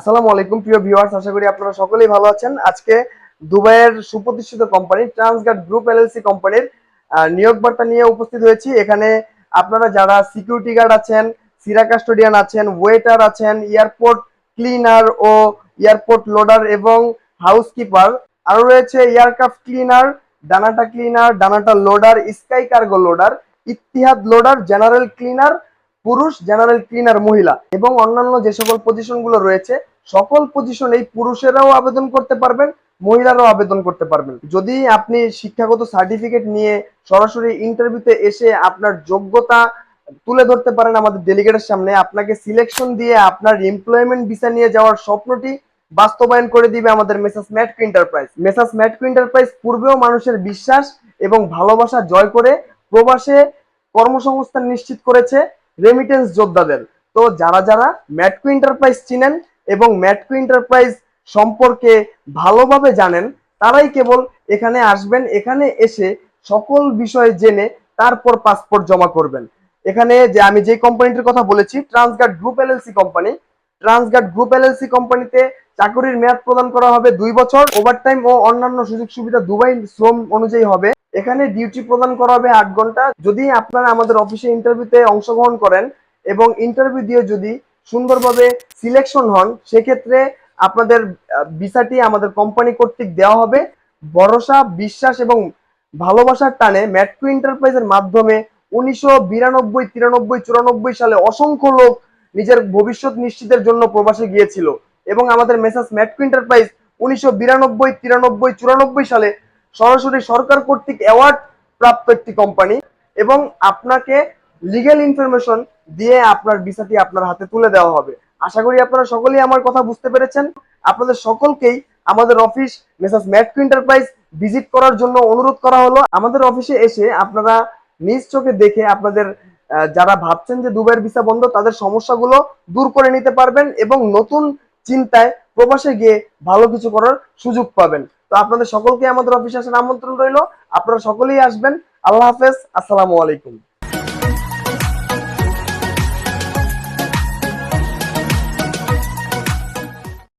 আসসালামু আলাইকুম প্রিয় ভিউয়ার্স, আশা করি আপনারা সকলেই ভালো আছেন। আজকে দুবাইয়ের সুপ্রতিষ্ঠিত কোম্পানি ট্রান্সগার্ড গ্রুপ এলএলসি কোম্পানির নিয়োগ বার্তা নিয়ে উপস্থিত হয়েছি। এখানে আপনারা যারা সিকিউরিটি গার্ড আছেন, সিরা কাস্টোডিয়ান আছেন, ওয়েটার আছেন, এয়ারপোর্ট ক্লিনার ও এয়ারপোর্ট লোডার এবং হাউসকিপার, আরো রয়েছে aircraft cleaner, dnata loader, sky cargo loader, Etihad loader, general cleaner পুরুষ, জেনারেল ক্লিনার মহিলা এবং অন্যান্য যে সকল পজিশনগুলো রয়েছে সকল পজিশনেই পুরুষেরাও আবেদন করতে পারবেন, মহিলারাও আবেদন করতে পারবেন। যদি আপনি শিক্ষাগত সার্টিফিকেট নিয়ে সরাসরি ইন্টারভিউতে এসে আপনার যোগ্যতা তুলে ধরতে পারেন আমাদের ডেলিগেটের সামনে, আপনাকে সিলেকশন দিয়ে আপনার এমপ্লয়মেন্ট ভিসা নিয়ে যাওয়ার স্বপ্নটি বাস্তবায়ন করে দিবে আমাদের মেসাস ম্যাটকো এন্টারপ্রাইজ। মেসাস ম্যাটকো এন্টারপ্রাইজ পূর্বেও মানুষের বিশ্বাস এবং ভালোবাসা জয় করে প্রবাসে কর্মসংস্থান নিশ্চিত করেছে রেমিটেন্স যোদ্ধাদের। তো যারা যারা ম্যাটকো এন্টারপ্রাইজ চিনেন এবং ম্যাটকো এন্টারপ্রাইজ সম্পর্কে ভালোভাবে জানেন, তারাই কেবল এখানে আসবেন। এখানে এসে সকল বিষয় জেনে তারপর পাসপোর্ট জমা করবেন। এখানে যে আমি যে কোম্পানিটির কথা বলেছি, Transguard group LLC company, Transguard group LLC কোম্পানিতে চাকরির মেয়াদ প্রদান করা হবে 2 বছর। ওভারটাইম ও অন্যান্য সুযোগ সুবিধা দুবাই শ্রম অনুযায়ী হবে। এখানে ডিউটি প্রদান করা হবে 8 ঘন্টা। যদি আপনারা আমাদের অফিসে ইন্টারভিউতে অংশগ্রহণ করেন এবং ইন্টারভিউ দিয়ে যদি সুন্দরভাবে সিলেকশন হন, সেক্ষেত্রে আপনাদের ভিসাটি আমাদের কোম্পানি কর্তৃক দেওয়া হবে। ভরসা, বিশ্বাস এবং ভালোবাসার টানে ম্যাটকো এন্টারপ্রাইজের মাধ্যমে 1992, 93, 94 সালে অসংখ্য লোক নিজের ভবিষ্যৎ নিশ্চিতের জন্য প্রবাসে গিয়েছিল এবং আমাদের মেসাস ম্যাটকো এন্টারপ্রাইজ 1992, 93, 94 সালে সরাসরি সরকার কর্তৃক অ্যাওয়ার্ড প্রাপ্ত একটি কোম্পানি এবং আপনাকে লিগ্যাল ইনফরমেশন দিয়ে আপনার ভিসাটি আপনার হাতে তুলে দেওয়া হবে। আশা করি আপনারা সকলেই আমার কথা বুঝতে পেরেছেন। আপনাদের সকলকেই আমাদের অফিস মেসাস ম্যাটকো এন্টারপ্রাইজ ভিজিট করার জন্য অনুরোধ করা হলো। আমাদের অফিসে এসে আপনারা নিজ চোখে দেখে আপনাদের যারা ভাবছেন যে দুবাইয়ের ভিসা বন্ধ, তাদের সমস্যাগুলো দূর করে নিতে পারবেন এবং নতুন চিন্তায় প্রবাসে গিয়ে ভালো কিছু করার সুযোগ পাবেন। তো আপনাদের সকলকে আমাদের অফিসে আসার আমন্ত্রণ রইল। আপনারা সকলেই আসবেন। আল্লাহ হাফেজ, আসসালামু আলাইকুম।